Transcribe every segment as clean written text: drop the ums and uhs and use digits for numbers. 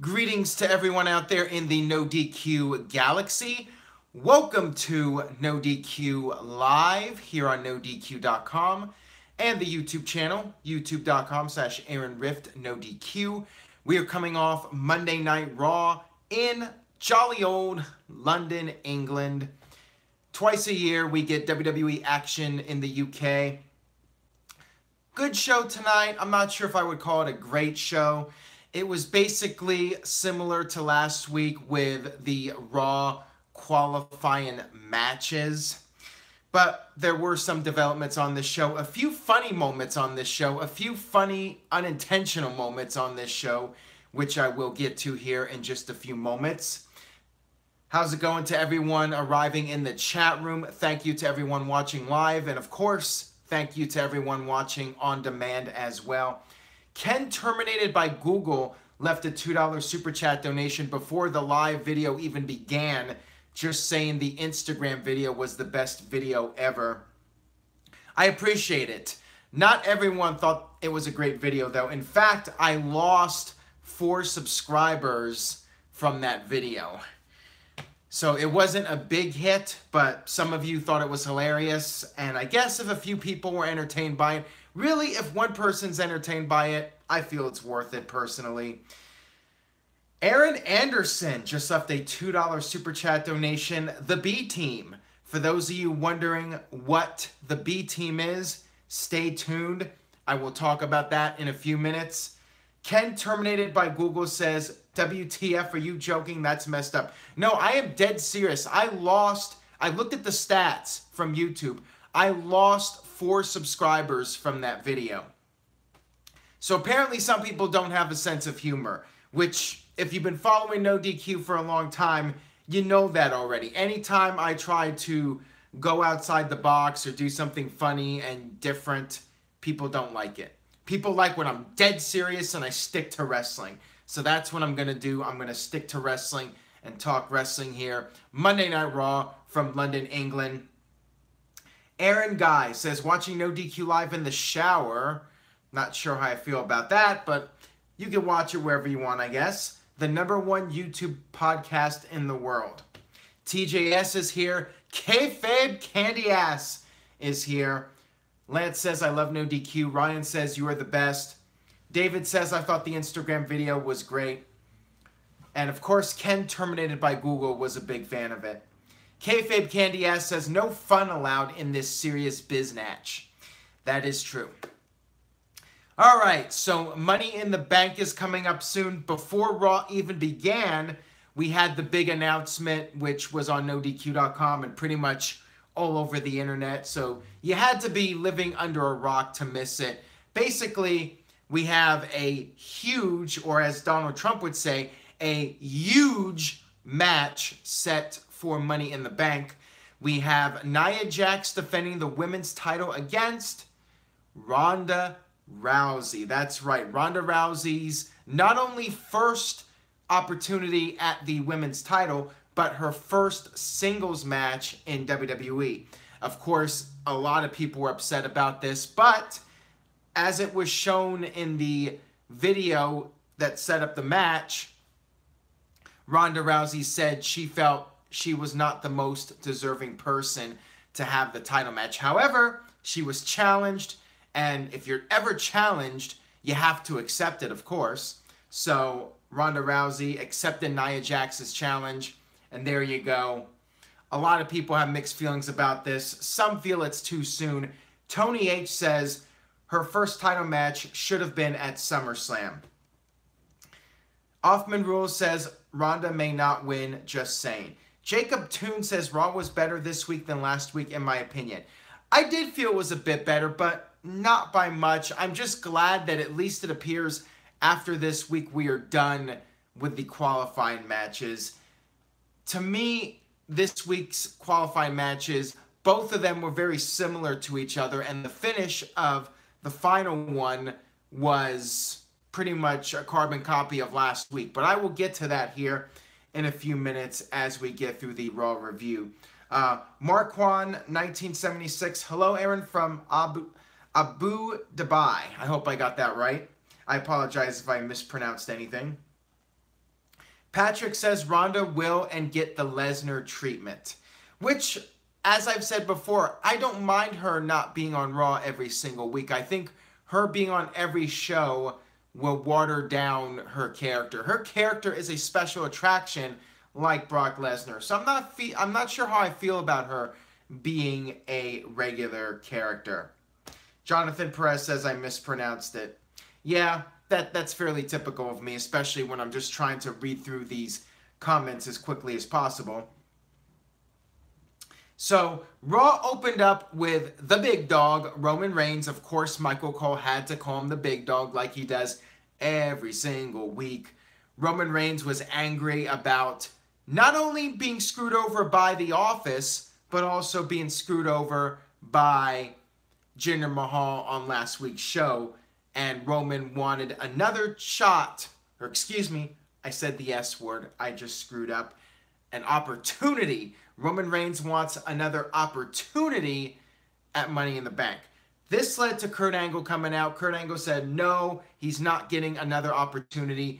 Greetings to everyone out there in the NoDQ galaxy. Welcome to NoDQ Live here on NoDQ.com and the YouTube channel, youtube.com/AaronRift We are coming off Monday Night Raw in jolly old London, England. Twice a year we get WWE action in the UK. Good show tonight. I'm not sure if I would call it a great show. It was basically similar to last week with the Raw qualifying matches. But there were some developments on this show, a few funny moments on this show, a few funny unintentional moments on this show, which I will get to here in just a few moments. How's it going to everyone arriving in the chat room? Thank you to everyone watching live, and of course, thank you to everyone watching on demand as well. Ken Terminated by Google left a $2 super chat donation before the live video even began, just saying the Instagram video was the best video ever. I appreciate it. Not everyone thought it was a great video though. In fact, I lost 4 subscribers from that video. So it wasn't a big hit, but some of you thought it was hilarious, and I guess if a few people were entertained by it, really, if one person's entertained by it, I feel it's worth it personally. Aaron Anderson just left a $2 super chat donation. The B Team. For those of you wondering what the B Team is, stay tuned. I will talk about that in a few minutes. Ken Terminated by Google says, WTF, are you joking? That's messed up. No, I am dead serious. I looked at the stats from YouTube. I lost 4 subscribers from that video. So apparently some people don't have a sense of humor, which if you've been following NoDQ for a long time, you know that already. Anytime I try to go outside the box or do something funny and different, people don't like it. People like when I'm dead serious and I stick to wrestling. So that's what I'm going to do. I'm going to stick to wrestling and talk wrestling here. Monday Night Raw from London, England. Aaron Guy says, watching NoDQ live in the shower. Not sure how I feel about that, but you can watch it wherever you want, I guess. The #1 YouTube podcast in the world. TJS is here. Kayfabe Candy Ass is here. Lance says, I love NoDQ. Ryan says, you are the best. David says, I thought the Instagram video was great. And of course, Ken Terminated by Google was a big fan of it. Kayfabe Candy Ass says, no fun allowed in this serious biznatch. That is true. All right, so Money in the Bank is coming up soon. Before Raw even began, we had the big announcement, which was on NoDQ.com and pretty much all over the internet. So you had to be living under a rock to miss it. Basically, we have a huge, or as Donald Trump would say, a huge match set for Money in the Bank. We have Nia Jax defending the women's title against Ronda Rousey. That's right, Ronda Rousey's not only first opportunity at the women's title, but her first singles match in WWE. Of course, a lot of people were upset about this, but as it was shown in the video that set up the match, Ronda Rousey said she felt she was not the most deserving person to have the title match. However, she was challenged, and if you're ever challenged, you have to accept it, of course. So Ronda Rousey accepted Nia Jax's challenge, and there you go. A lot of people have mixed feelings about this. Some feel it's too soon. Tony H says her first title match should have been at SummerSlam. Offman Rules says Ronda may not win, just saying. Jacob Toon says Raw was better this week than last week, in my opinion. I did feel it was a bit better, but not by much. I'm just glad that at least it appears after this week we are done with the qualifying matches. To me, this week's qualifying matches, both of them were very similar to each other, and the finish of the final one was pretty much a carbon copy of last week. But I will get to that here in a few minutes as we get through the Raw review. Marquand 1976, hello Aaron from Abu Dhabi. I hope I got that right. I apologize if I mispronounced anything. Patrick says Ronda will and get the Lesnar treatment, which, as I've said before, I don't mind her not being on Raw every single week. I think her being on every show will water down her character. Her character is a special attraction like Brock Lesnar. So I'm not sure how I feel about her being a regular character. Jonathan Perez says I mispronounced it. Yeah, that's fairly typical of me, especially when I'm just trying to read through these comments as quickly as possible. So, Raw opened up with the big dog, Roman Reigns. Of course, Michael Cole had to call him the big dog like he does every single week. Roman Reigns was angry about not only being screwed over by The Office, but also being screwed over by Jinder Mahal on last week's show. And Roman wanted another shot, or excuse me, I said the S word, I just screwed up, an opportunity. Roman Reigns wants another opportunity at Money in the Bank. This led to Kurt Angle coming out. Kurt Angle said no, he's not getting another opportunity.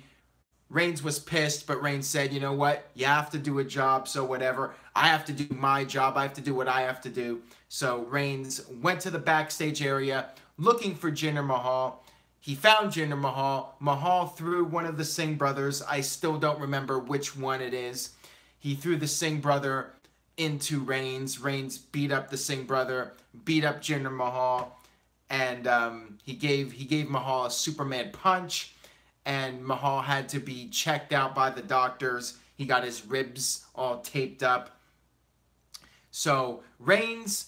Reigns was pissed, but Reigns said, you know what, you have to do a job, so whatever. I have to do my job, I have to do what I have to do. So Reigns went to the backstage area looking for Jinder Mahal. He found Jinder Mahal. Mahal threw one of the Singh brothers. I still don't remember which one it is. He threw the Singh brother into Reigns. Reigns beat up the Singh brother, beat up Jinder Mahal, and he gave Mahal a Superman punch, and Mahal had to be checked out by the doctors. He got his ribs all taped up. So Reigns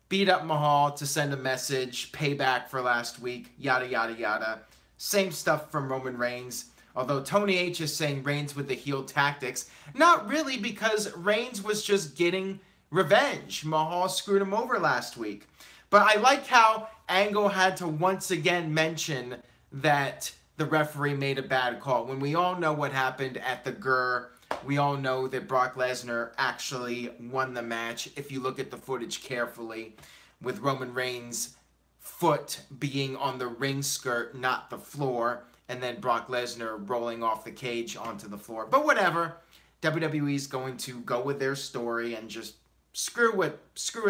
beat up Mahal to send a message, payback for last week, yada, yada, yada. Same stuff from Roman Reigns. Although Tony H is saying Reigns with the heel tactics. Not really, because Reigns was just getting revenge. Mahal screwed him over last week. But I like how Angle had to once again mention that the referee made a bad call. When we all know what happened at the GER, we all know that Brock Lesnar actually won the match, if you look at the footage carefully, with Roman Reigns' foot being on the ring skirt, not the floor, and then Brock Lesnar rolling off the cage onto the floor. But whatever, WWE's going to go with their story and just screw what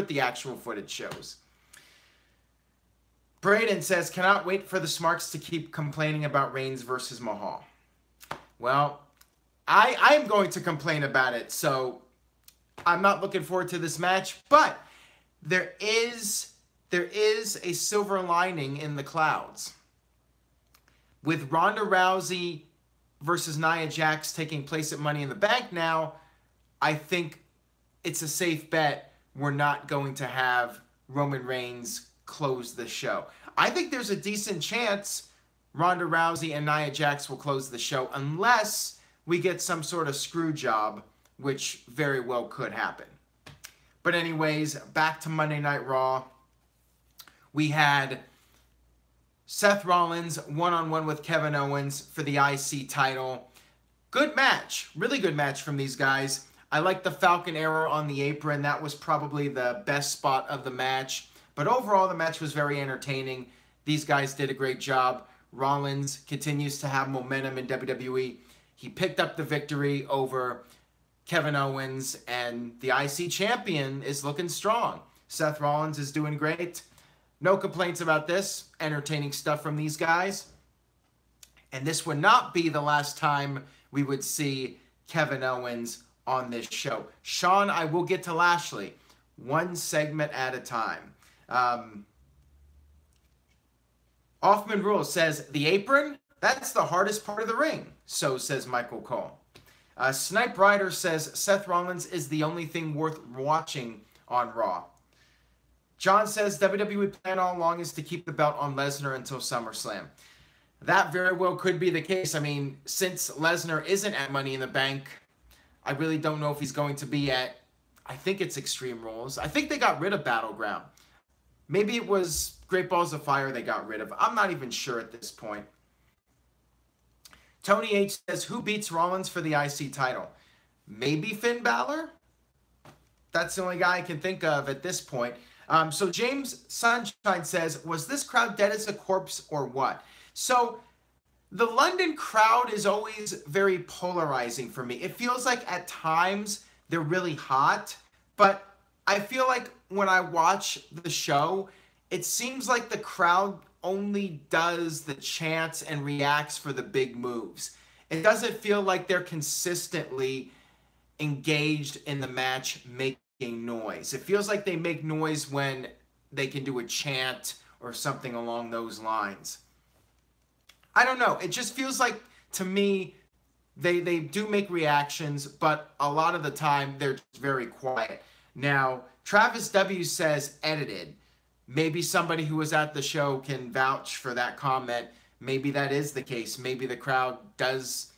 the actual footage shows. Braden says, cannot wait for the Smarks to keep complaining about Reigns versus Mahal. Well, I am going to complain about it, so I'm not looking forward to this match, but there is a silver lining in the clouds. With Ronda Rousey versus Nia Jax taking place at Money in the Bank now, I think it's a safe bet we're not going to have Roman Reigns close the show. I think there's a decent chance Ronda Rousey and Nia Jax will close the show unless we get some sort of screw job, which very well could happen. But anyways, back to Monday Night Raw. We had Seth Rollins one-on-one with Kevin Owens for the IC title. Good match. Really good match from these guys. I like the Falcon Arrow on the apron. That was probably the best spot of the match. But overall, the match was very entertaining. These guys did a great job. Rollins continues to have momentum in WWE. He picked up the victory over Kevin Owens, and the IC champion is looking strong. Seth Rollins is doing great. No complaints about this. Entertaining stuff from these guys. And this would not be the last time we would see Kevin Owens on this show. Sean, I will get to Lashley. One segment at a time. Offman Rules says, the apron? That's the hardest part of the ring. So says Michael Cole. Snipe Rider says, Seth Rollins is the only thing worth watching on Raw. John says, WWE plan all along is to keep the belt on Lesnar until SummerSlam. That very well could be the case. I mean, since Lesnar isn't at Money in the Bank, I really don't know if he's going to be at, I think it's Extreme Rules. I think they got rid of Battleground. Maybe it was Great Balls of Fire they got rid of. I'm not even sure at this point. Tony H says, who beats Rollins for the IC title? Maybe Finn Balor? That's the only guy I can think of at this point. So James Sunshine says, was this crowd dead as a corpse or what? So The London crowd is always very polarizing for me. It feels like at times they're really hot, but I feel like when I watch the show, it seems like the crowd only does the chants and reacts for the big moves. It doesn't feel like they're consistently engaged in the match making noise. It feels like they make noise when they can do a chant or something along those lines. I don't know. It just feels like, to me, they do make reactions, but a lot of the time they're just very quiet. Now, Travis W. says edited. Maybe somebody who was at the show can vouch for that comment. Maybe that is the case. Maybe the crowd does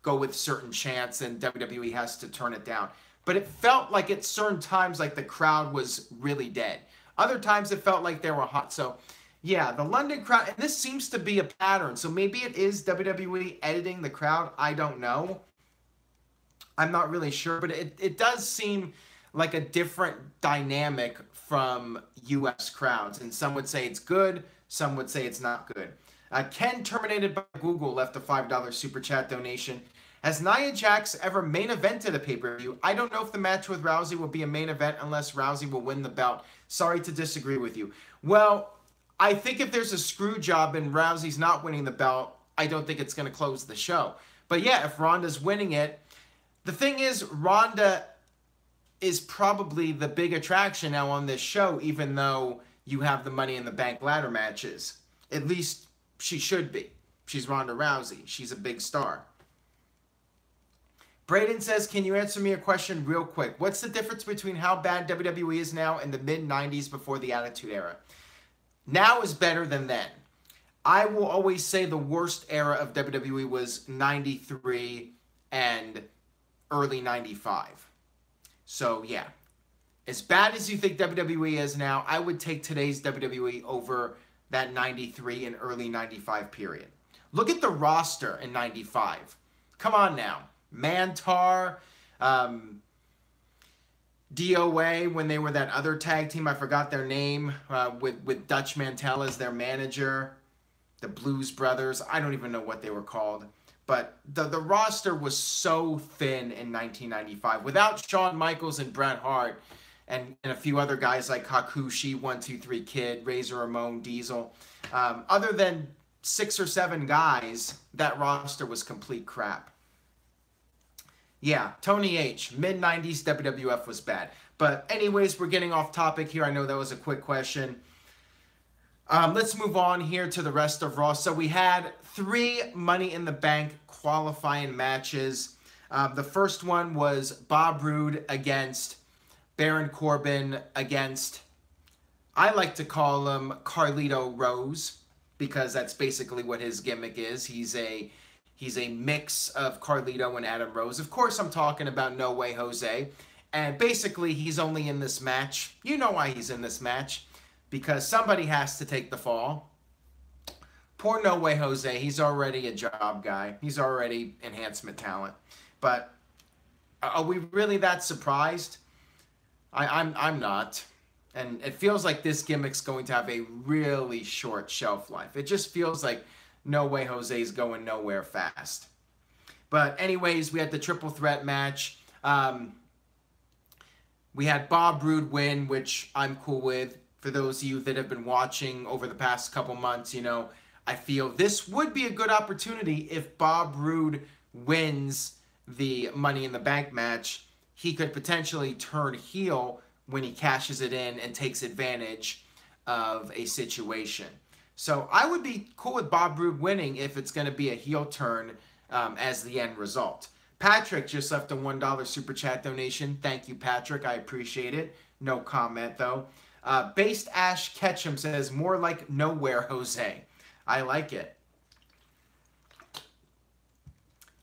go with certain chants and WWE has to turn it down. But it felt like at certain times like the crowd was really dead. Other times it felt like they were hot. So yeah, the London crowd, and this seems to be a pattern. So maybe it is WWE editing the crowd. I don't know. I'm not really sure, but it does seem like a different dynamic from U.S. crowds. And some would say it's good. Some would say it's not good. Ken, terminated by Google, left a $5 super chat donation. Has Nia Jax ever main evented a pay-per-view? I don't know if the match with Rousey will be a main event unless Rousey will win the belt. Sorry to disagree with you. Well, I think if there's a screw job and Rousey's not winning the belt, I don't think it's going to close the show. But yeah, if Ronda's winning it, the thing is, Ronda is probably the big attraction now on this show, even though you have the Money in the Bank ladder matches. At least she should be. She's Ronda Rousey. She's a big star. Braden says, can you answer me a question real quick? What's the difference between how bad WWE is now and the mid-90s before the Attitude Era? Now is better than then. I will always say the worst era of WWE was 93 and early 95. So, yeah. As bad as you think WWE is now, I would take today's WWE over that 93 and early 95 period. Look at the roster in 95. Come on now. Mantar, DOA, when they were that other tag team, I forgot their name, with Dutch Mantel as their manager, the Blues Brothers, I don't even know what they were called, but the roster was so thin in 1995. Without Shawn Michaels and Bret Hart, and a few other guys like Hakushi, 123 Kid, Razor Ramon, Diesel, other than 6 or 7 guys, that roster was complete crap. Yeah, Tony H. Mid-90s WWF was bad. But anyways, we're getting off topic here. I know that was a quick question. Let's move on here to the rest of Raw. So we had 3 Money in the Bank qualifying matches. The first one was Bob Roode against Baron Corbin against, I like to call him Carlito Rose, because that's basically what his gimmick is. He's a mix of Carlito and Adam Rose. Of course, I'm talking about No Way Jose. And basically, he's only in this match. You know why he's in this match. Because somebody has to take the fall. Poor No Way Jose. He's already a job guy. He's already enhancement talent. But are we really that surprised? I'm not. And it feels like this gimmick's going to have a really short shelf life. It just feels like No Way Jose's going nowhere fast. But anyways, we had the triple threat match. We had Bob Roode win, which I'm cool with. For those of you that have been watching over the past couple months, you know, I feel this would be a good opportunity if Bob Roode wins the Money in the Bank match. He could potentially turn heel when he cashes it in and takes advantage of a situation. So I would be cool with Bob Roode winning if it's going to be a heel turn as the end result. Patrick just left a $1 super chat donation. Thank you, Patrick. I appreciate it. No comment, though. Based Ash Ketchum says, more like Nowhere Jose. I like it.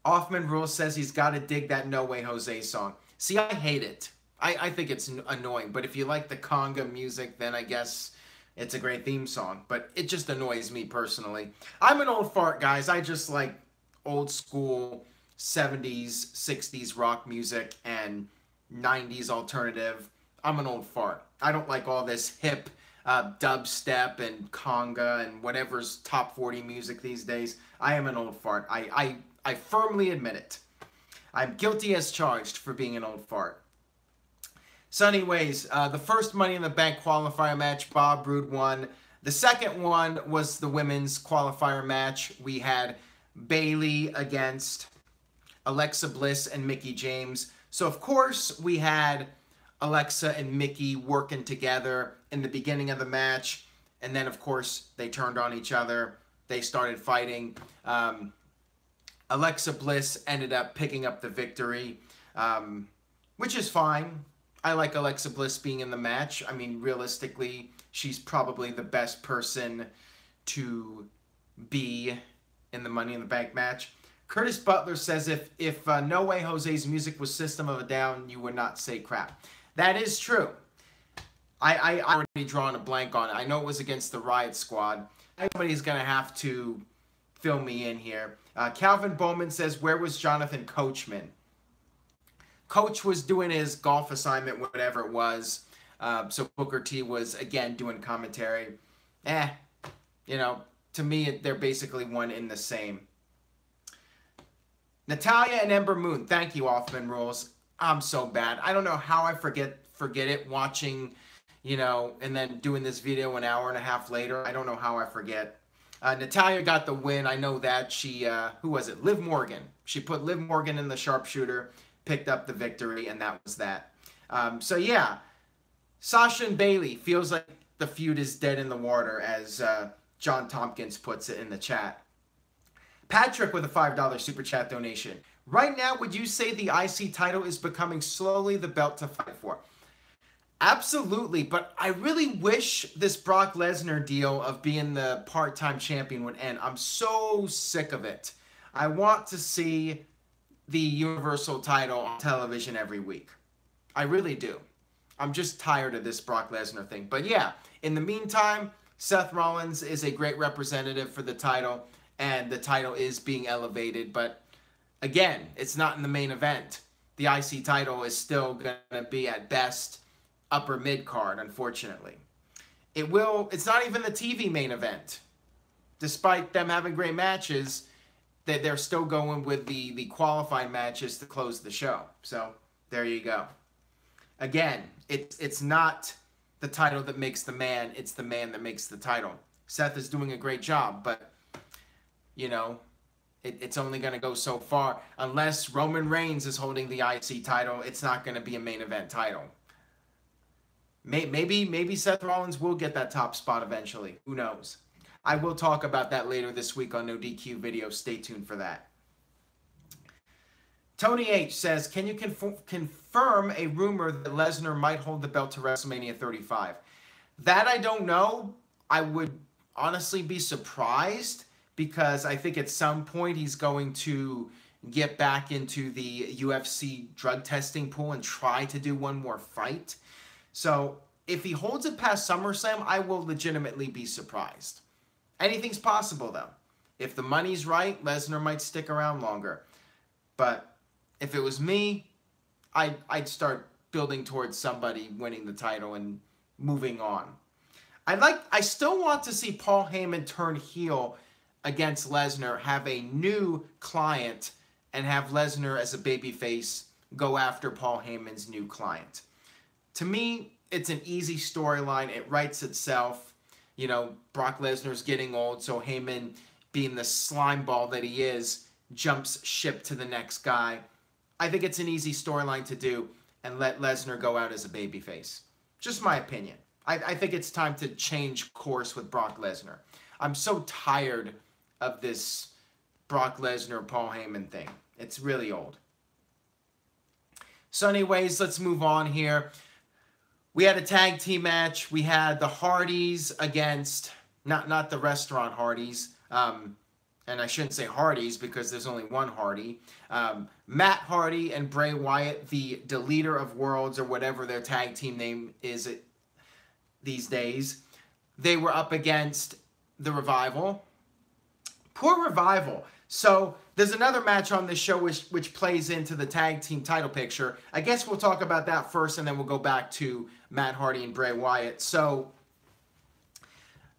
Offman Rules says he's got to dig that No Way Jose song. See, I hate it. I think it's annoying. But if you like the conga music, then I guess it's a great theme song. But it just annoys me personally. I'm an old fart, guys. I just like old school 70s, 60s rock music and 90s alternative. I'm an old fart. I don't like all this hip dubstep and conga and whatever's top 40 music these days. I am an old fart. I firmly admit it. I'm guilty as charged for being an old fart. So anyways, the first Money in the Bank qualifier match, Bob Roode won. The second one was the women's qualifier match. We had Bayley against Alexa Bliss and Mickie James. So of course we had Alexa and Mickie working together in the beginning of the match. And then of course they turned on each other. They started fighting. Alexa Bliss ended up picking up the victory, which is fine. I like Alexa Bliss being in the match. I mean, realistically, she's probably the best person to be in the Money in the Bank match. Curtis Butler says, if No Way Jose's music was System of a Down, you would not say crap. That is true. I already drawn a blank on it. I know it was against the Riot Squad. Somebody's going to have to fill me in here. Calvin Bowman says, where was Jonathan Coachman? Coach was doing his golf assignment, whatever it was. So Booker T was, again, doing commentary. You know, to me, they're basically one in the same. Natalya and Ember Moon. Thank you, Offman Rules. I'm so bad. I don't know how I forget it watching, you know, and then doing this video an hour and a half later. I don't know how I forget. Natalya got the win. I know that. She, who was it? Liv Morgan. She put Liv Morgan in the sharpshooter, picked up the victory, and that was that. So, yeah. Sasha and Bayley feels like the feud is dead in the water, as John Tompkins puts it in the chat. Patrick with a $5 super chat donation. Right now, would you say the IC title is becoming slowly the belt to fight for? Absolutely, but I really wish this Brock Lesnar deal of being the part-time champion would end. I'm so sick of it. I want to see the Universal title on television every week. I really do. I'm just tired of this Brock Lesnar thing. But yeah, in the meantime, Seth Rollins is a great representative for the title, and the title is being elevated. But again, it's not in the main event. The IC title is still going to be at best upper mid-card, unfortunately. It's not even the TV main event. Despite them having great matches, they're still going with the qualifying matches to close the show. So, there you go. Again, it's not the title that makes the man, it's the man that makes the title. Seth is doing a great job, but, you know, it's only going to go so far. Unless Roman Reigns is holding the IC title, it's not going to be a main event title. Maybe Seth Rollins will get that top spot eventually. Who knows? I will talk about that later this week on NoDQ video. Stay tuned for that. Tony H says, can you confirm a rumor that Lesnar might hold the belt to WrestleMania 35? That I don't know. I would honestly be surprised, because I think at some point he's going to get back into the UFC drug testing pool and try to do one more fight. So if he holds it past SummerSlam, I will legitimately be surprised. Anything's possible, though. If the money's right, Lesnar might stick around longer. But if it was me, I'd start building towards somebody winning the title and moving on. I still want to see Paul Heyman turn heel against Lesnar, have a new client, and have Lesnar as a babyface go after Paul Heyman's new client. To me, it's an easy storyline. It writes itself. You know, Brock Lesnar's getting old, so Heyman, being the slime ball that he is, jumps ship to the next guy. I think it's an easy storyline to do and let Lesnar go out as a babyface. Just my opinion. I think it's time to change course with Brock Lesnar. I'm so tired of this Brock Lesnar, Paul Heyman thing. It's really old. So anyways, let's move on here. We had a tag team match. We had the Hardys against, not the restaurant Hardys, and I shouldn't say Hardys because there's only one Hardy. Matt Hardy and Bray Wyatt, the Deleter of Worlds, or whatever their tag team name is these days. They were up against the Revival. Poor Revival. So there's another match on this show which plays into the tag team title picture. I guess we'll talk about that first, and then we'll go back to Matt Hardy and Bray Wyatt. So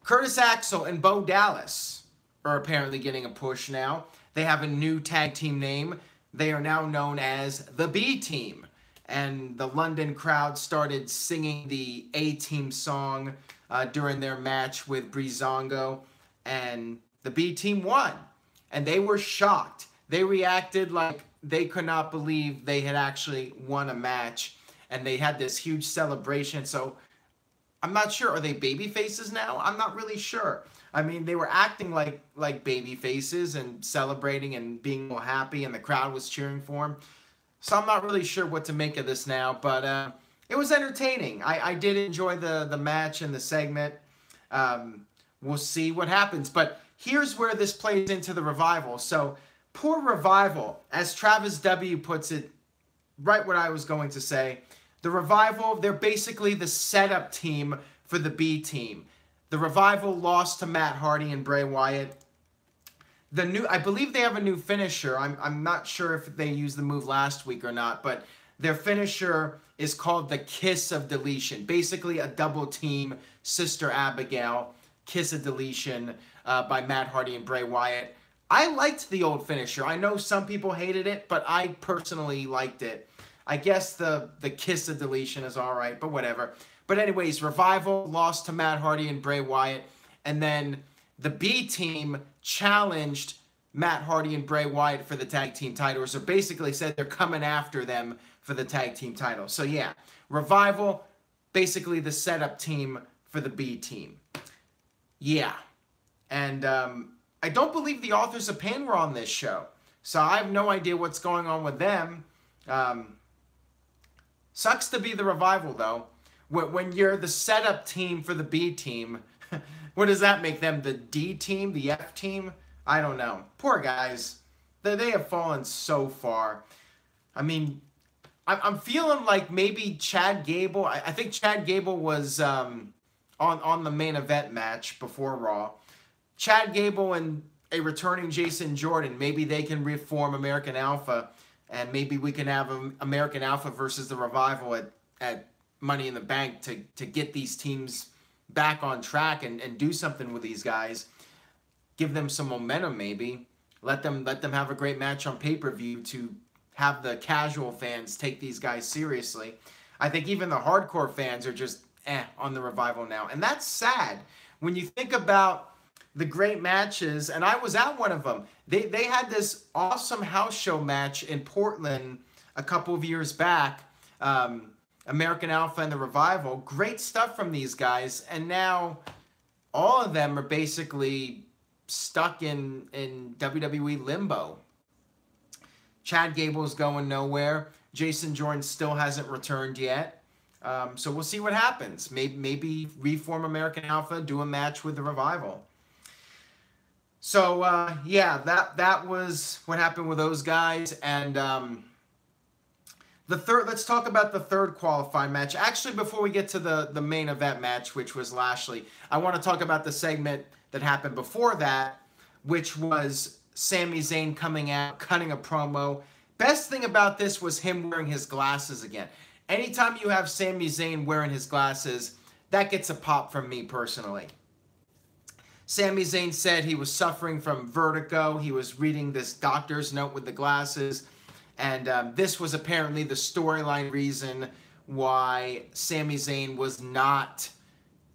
Curtis Axel and Bo Dallas are apparently getting a push now. They have a new tag team name. They are now known as the B Team. And the London crowd started singing the A-Team song during their match with Breezango. And the B Team won. And they were shocked. They reacted like they could not believe they had actually won a match. And they had this huge celebration. So I'm not sure. Are they baby faces now? I'm not really sure. I mean, they were acting like baby faces and celebrating and being all happy, and the crowd was cheering for them. So I'm not really sure what to make of this now, but it was entertaining. I did enjoy the match and the segment. We'll see what happens. But here's where this plays into the Revival. So poor Revival, as Travis W. puts it, right what I was going to say. The Revival, they're basically the setup team for the B Team. The Revival lost to Matt Hardy and Bray Wyatt. I believe they have a new finisher. I'm not sure if they used the move last week or not, but their finisher is called the Kiss of Deletion. Basically a double team, Sister Abigail, Kiss of Deletion by Matt Hardy and Bray Wyatt. I liked the old finisher. I know some people hated it, but I personally liked it. I guess the Kiss of Deletion is all right, but whatever. But anyways, Revival lost to Matt Hardy and Bray Wyatt. And then the B Team challenged Matt Hardy and Bray Wyatt for the tag team titles. So basically said they're coming after them for the tag team title. So yeah, Revival, basically the setup team for the B Team. Yeah. And I don't believe the Authors of Pain were on this show. So I have no idea what's going on with them. Sucks to be the Revival, though. When you're the setup team for the B Team, what does that make them? The D Team? The F Team? I don't know. Poor guys. They have fallen so far. I mean, I'm feeling like maybe Chad Gable. I think Chad Gable was on the main event match before Raw. Chad Gable and a returning Jason Jordan. Maybe they can reform American Alpha. And maybe we can have American Alpha versus the Revival at Money in the Bank to get these teams back on track and do something with these guys. Give them some momentum maybe. Let them have a great match on pay-per-view to have the casual fans take these guys seriously. I think even the hardcore fans are just on the Revival now. And that's sad. When you think about the great matches, and I was at one of them. They had this awesome house show match in Portland a couple of years back. American Alpha and the Revival. Great stuff from these guys. And now all of them are basically stuck in WWE limbo. Chad Gable's going nowhere. Jason Jordan still hasn't returned yet. So we'll see what happens. Maybe reform American Alpha, do a match with the Revival. So, yeah, that was what happened with those guys. And let's talk about the third qualifying match. Actually, before we get to the main event match, which was Lashley, I want to talk about the segment that happened before that, which was Sami Zayn coming out, cutting a promo. Best thing about this was him wearing his glasses again. Anytime you have Sami Zayn wearing his glasses, that gets a pop from me personally. Sami Zayn said he was suffering from vertigo. He was reading this doctor's note with the glasses. And this was apparently the storyline reason why Sami Zayn was not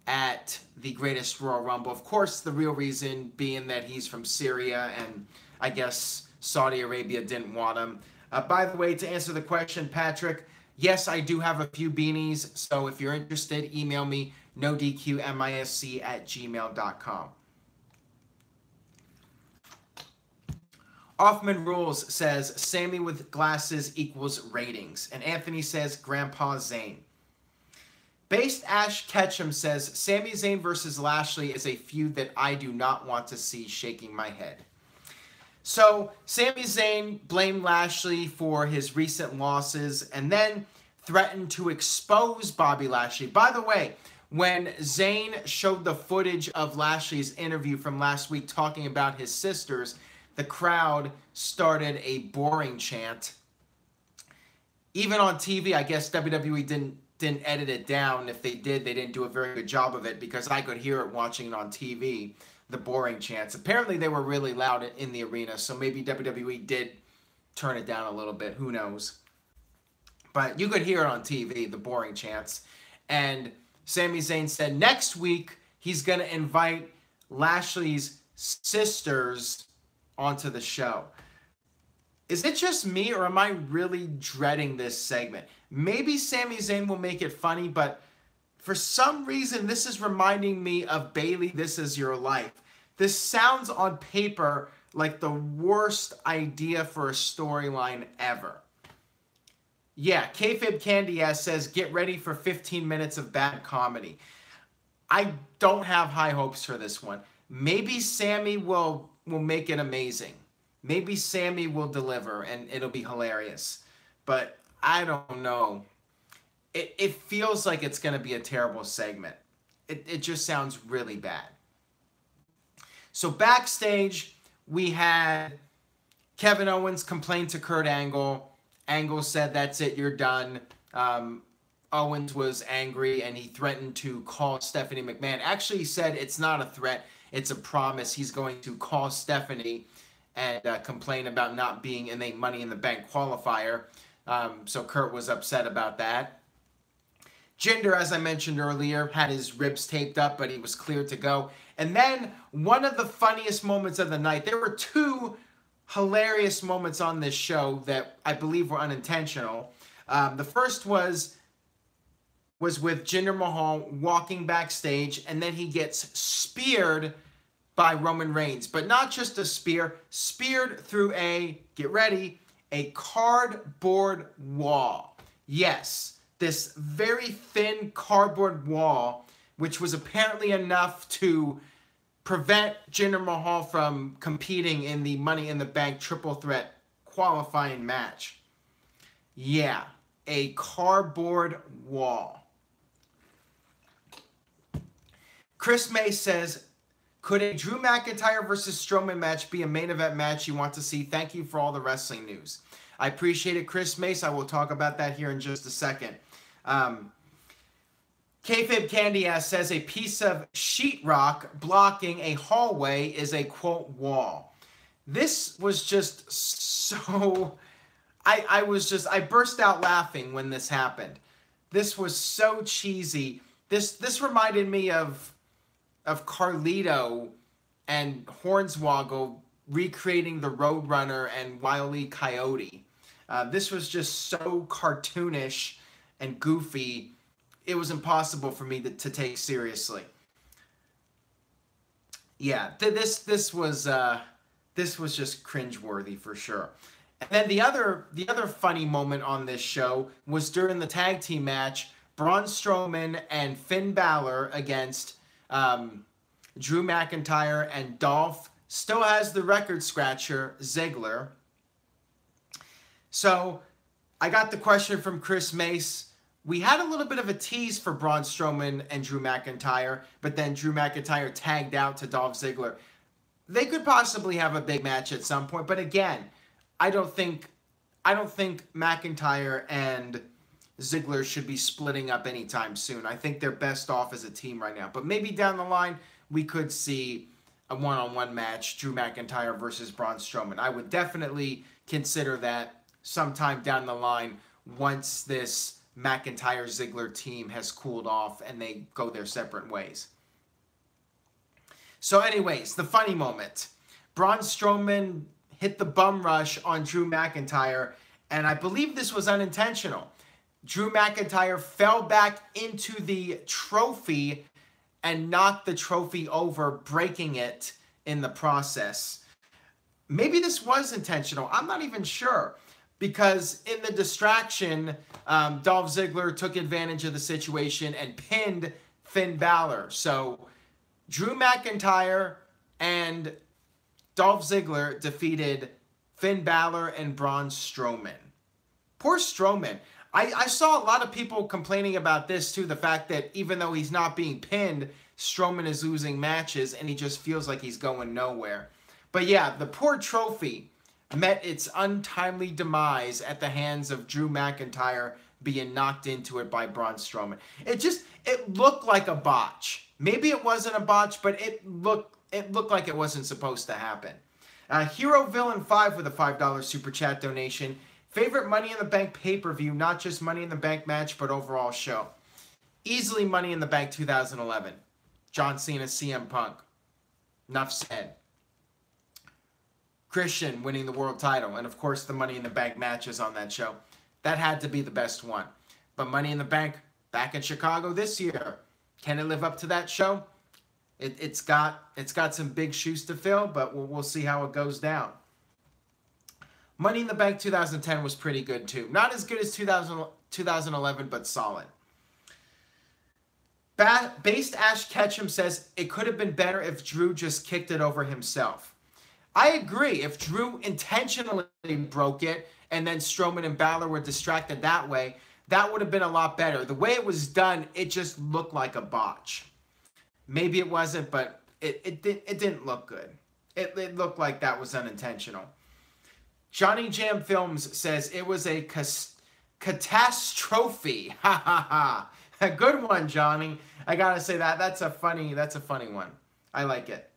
at the Greatest Royal Rumble. Of course, the real reason being that he's from Syria and I guess Saudi Arabia didn't want him. By the way, to answer the question, Patrick, yes, I do have a few beanies. So if you're interested, email me, nodqmisc@gmail.com. Offman Rules says, Sammy with glasses equals ratings. And Anthony says, Grandpa Zayn. Based Ash Ketchum says, Sami Zayn versus Lashley is a feud that I do not want to see, shaking my head. So, Sami Zayn blamed Lashley for his recent losses and then threatened to expose Bobby Lashley. By the way, when Zayn showed the footage of Lashley's interview from last week talking about his sisters, the crowd started a boring chant. Even on TV, I guess WWE didn't didn't edit it down. If they did, they didn't do a very good job of it, because I could hear it watching it on TV, the boring chants. Apparently they were really loud in the arena, so maybe WWE did turn it down a little bit. Who knows? But you could hear it on TV, the boring chants. And Sami Zayn said next week he's going to invite Lashley's sisters onto the show. Is it just me, or am I really dreading this segment? Maybe Sami Zayn will make it funny, but for some reason this is reminding me of Bayley, This Is Your Life. This sounds on paper like the worst idea for a storyline ever. Yeah, Kayfabe Candy Ass says, get ready for 15 minutes of bad comedy. I don't have high hopes for this one. Maybe Sami will make it amazing. Maybe Sami will deliver and it'll be hilarious. But I don't know. It feels like it's going to be a terrible segment. It just sounds really bad. So backstage, we had Kevin Owens complain to Kurt Angle. Angle said, that's it, you're done. Owens was angry and he threatened to call Stephanie McMahon. Actually, he said it's not a threat, it's a promise. He's going to call Stephanie and complain about not being in a Money in the Bank qualifier. So Kurt was upset about that. Jinder, as I mentioned earlier, had his ribs taped up, but he was cleared to go. And then one of the funniest moments of the night, there were two hilarious moments on this show that I believe were unintentional. The first was with Jinder Mahal walking backstage, and then he gets speared by Roman Reigns. But not just a spear, speared through a, get ready, a cardboard wall. Yes, this very thin cardboard wall, which was apparently enough to prevent Jinder Mahal from competing in the Money in the Bank triple threat qualifying match. Yeah, a cardboard wall. Chris May says, could a Drew McIntyre versus Strowman match be a main event match you want to see? Thank you for all the wrestling news. I appreciate it, Chris Mace. I will talk about that here in just a second. Kayfabe Candy Ass says a piece of sheetrock blocking a hallway is a, quote, wall. This was just so... I burst out laughing when this happened. This was so cheesy. This reminded me of Carlito and Hornswoggle recreating the Roadrunner and Wile E. Coyote. This was just so cartoonish and goofy. It was impossible for me to take seriously. Yeah, this was just cringeworthy for sure. And then the other funny moment on this show was during the tag team match, Braun Strowman and Finn Balor against Drew McIntyre and Dolph. Still has the record scratcher, Ziggler. So I got the question from Chris Mace. We had a little bit of a tease for Braun Strowman and Drew McIntyre, but then Drew McIntyre tagged out to Dolph Ziggler. They could possibly have a big match at some point, but again, I don't think McIntyre and Ziggler should be splitting up anytime soon. I think they're best off as a team right now. But maybe down the line, we could see a one-on-one match, Drew McIntyre versus Braun Strowman. I would definitely consider that sometime down the line once this McIntyre-Ziggler team has cooled off and they go their separate ways. So anyways, the funny moment. Braun Strowman hit the bum rush on Drew McIntyre, and I believe this was unintentional. Drew McIntyre fell back into the trophy and knocked the trophy over, breaking it in the process. Maybe this was intentional. I'm not even sure. Because in the distraction, Dolph Ziggler took advantage of the situation and pinned Finn Balor. So Drew McIntyre and Dolph Ziggler defeated Finn Balor and Braun Strowman. Poor Strowman. I saw a lot of people complaining about this too, the fact that even though he's not being pinned, Strowman is losing matches and he just feels like he's going nowhere. But yeah, the poor trophy met its untimely demise at the hands of Drew McIntyre being knocked into it by Braun Strowman. It looked like a botch. Maybe it wasn't a botch, but it looked like it wasn't supposed to happen. Hero Villain 5 with a $5 super chat donation. Favorite Money in the Bank pay-per-view, not just Money in the Bank match, but overall show. Easily Money in the Bank 2011. John Cena, CM Punk. Enough said. Christian winning the world title, and of course the Money in the Bank matches on that show. That had to be the best one. But Money in the Bank back in Chicago this year. Can it live up to that show? It's got some big shoes to fill, but we'll see how it goes down. Money in the Bank 2010 was pretty good too. Not as good as 2011, but solid. Based Ash Ketchum says it could have been better if Drew just kicked it over himself. I agree. If Drew intentionally broke it and then Strowman and Balor were distracted that way, that would have been a lot better. The way it was done, it just looked like a botch. Maybe it wasn't, but it didn't look good. It looked like that was unintentional. Johnny Jam Films says it was a catastrophe. Ha ha ha. A good one, Johnny. I gotta say that's a funny one. I like it.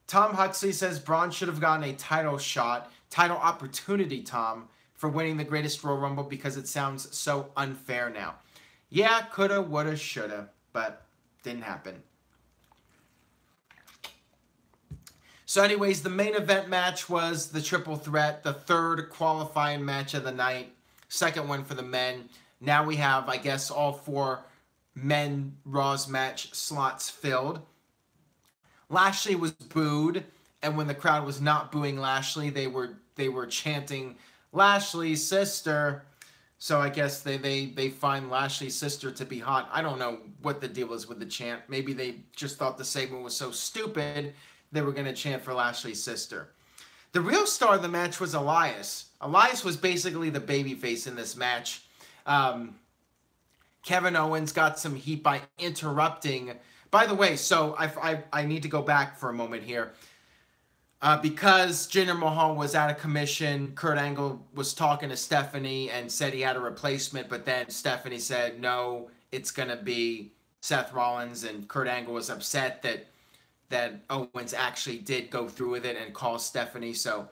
Tom Huxley says Braun should have gotten a title opportunity, Tom, for winning the Greatest Royal Rumble because it sounds so unfair now. Yeah, coulda, woulda, shoulda, but didn't happen. So anyways, the main event match was the triple threat, the third qualifying match of the night, second one for the men. Now we have, I guess, all 4 men Raw's match slots filled. Lashley was booed, and when the crowd was not booing Lashley, they were chanting Lashley's sister. So I guess they find Lashley's sister to be hot. I don't know what the deal is with the chant. Maybe they just thought the segment was so stupid they were going to chant for Lashley's sister. The real star of the match was Elias. Elias was basically the babyface in this match. Kevin Owens got some heat by interrupting. By the way, so I need to go back for a moment here. Because Jinder Mahal was out of commission, Kurt Angle was talking to Stephanie and said he had a replacement, but then Stephanie said, no, it's going to be Seth Rollins, and Kurt Angle was upset that Owens actually did go through with it and call Stephanie. So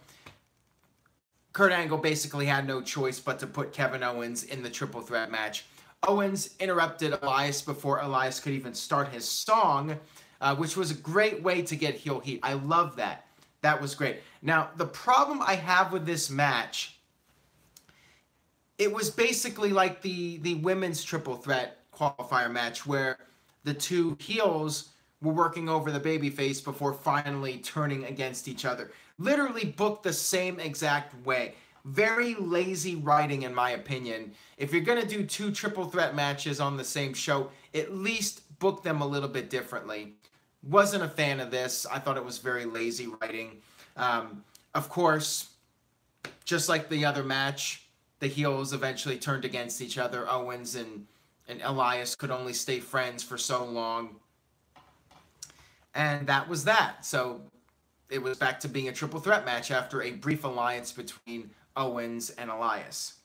Kurt Angle basically had no choice but to put Kevin Owens in the triple threat match. Owens interrupted Elias before Elias could even start his song, which was a great way to get heel heat. I love that. That was great. Now, the problem I have with this match, it was basically like the women's triple threat qualifier match where the two heels were working over the babyface before finally turning against each other. Literally booked the same exact way. Very lazy writing, in my opinion. If you're going to do 2 triple threat matches on the same show, at least book them a little bit differently. Wasn't a fan of this. I thought it was very lazy writing. Of course, just like the other match, the heels eventually turned against each other. Owens and Elias could only stay friends for so long. And that was that. So it was back to being a triple threat match after a brief alliance between Owens and Elias.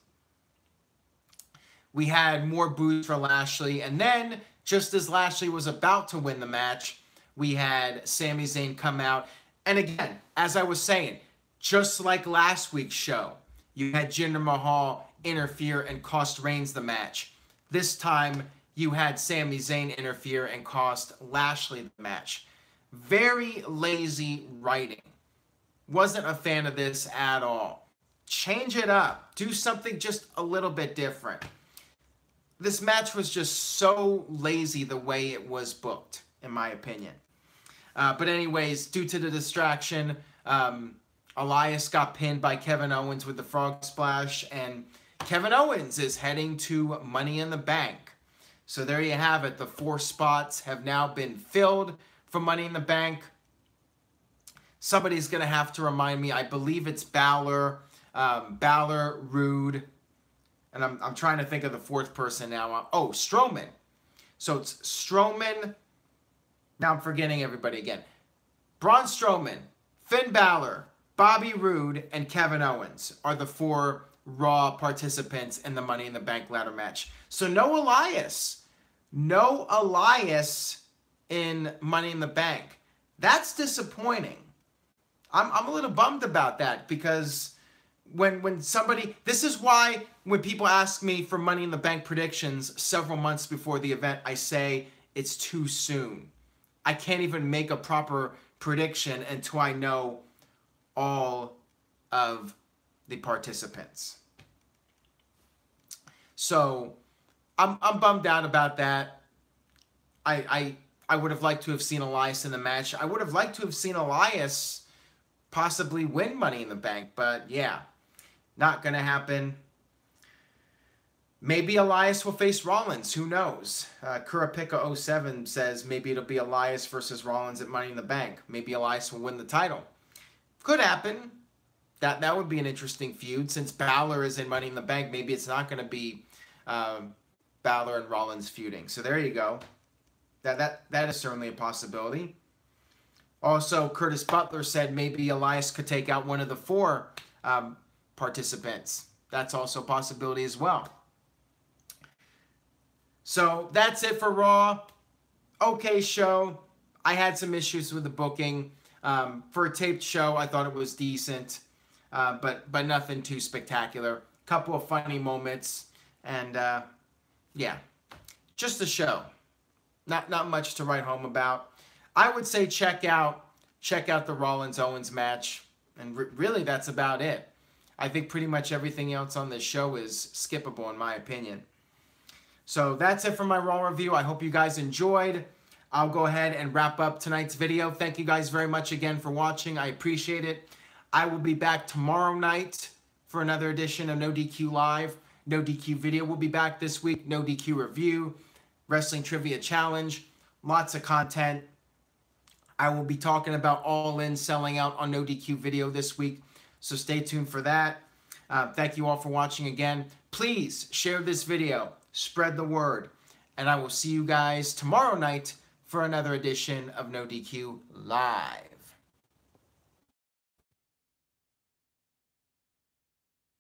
We had more boos for Lashley. And then, just as Lashley was about to win the match, we had Sami Zayn come out. And again, as I was saying, just like last week's show, you had Jinder Mahal interfere and cost Reigns the match. This time, you had Sami Zayn interfere and cost Lashley the match. Very lazy writing. Wasn't a fan of this at all. Change it up. Do something just a little bit different. This match was just so lazy the way it was booked, in my opinion. But anyways, due to the distraction, Elias got pinned by Kevin Owens with the frog splash, and Kevin Owens is heading to Money in the Bank. So there you have it. The 4 spots have now been filled for Money in the Bank. Somebody's going to have to remind me. I believe it's Balor, Rude, and I'm trying to think of the 4th person now. Oh, Strowman. So it's Strowman. Now I'm forgetting everybody again. Braun Strowman, Finn Balor, Bobby Roode, and Kevin Owens are the 4 Raw participants in the Money in the Bank ladder match. So no Elias. No Elias in Money in the Bank. That's disappointing. I'm a little bummed about that, because when somebody, this is why when people ask me for Money in the Bank predictions several months before the event, I say it's too soon. I can't even make a proper prediction until I know all of the participants. So I'm bummed out about that. I would have liked to have seen Elias in the match. I would have liked to have seen Elias possibly win Money in the Bank, but yeah, not gonna happen. Maybe Elias will face Rollins. Who knows? Kurapika07 says maybe it'll be Elias versus Rollins at Money in the Bank. Maybe Elias will win the title. Could happen. That would be an interesting feud. Since Balor is in Money in the Bank, maybe it's not going to be Balor and Rollins feuding. So there you go. That is certainly a possibility. Also, Curtis Butler said maybe Elias could take out one of the 4 participants. That's also a possibility as well. So that's it for Raw. Okay show. I had some issues with the booking. For a taped show, I thought it was decent, but nothing too spectacular. Couple of funny moments, and yeah, just a show. Not much to write home about. I would say check out the Rollins-Owens match, and really that's about it. I think pretty much everything else on this show is skippable in my opinion. So that's it for my Raw review. I hope you guys enjoyed. I'll go ahead and wrap up tonight's video. Thank you guys very much again for watching. I appreciate it. I will be back tomorrow night for another edition of NoDQ Live. NoDQ video will be back this week. NoDQ review, wrestling trivia challenge, lots of content. I will be talking about All In selling out on NoDQ video this week, so stay tuned for that. Thank you all for watching again. Please share this video, spread the word, and I will see you guys tomorrow night for another edition of NoDQ Live.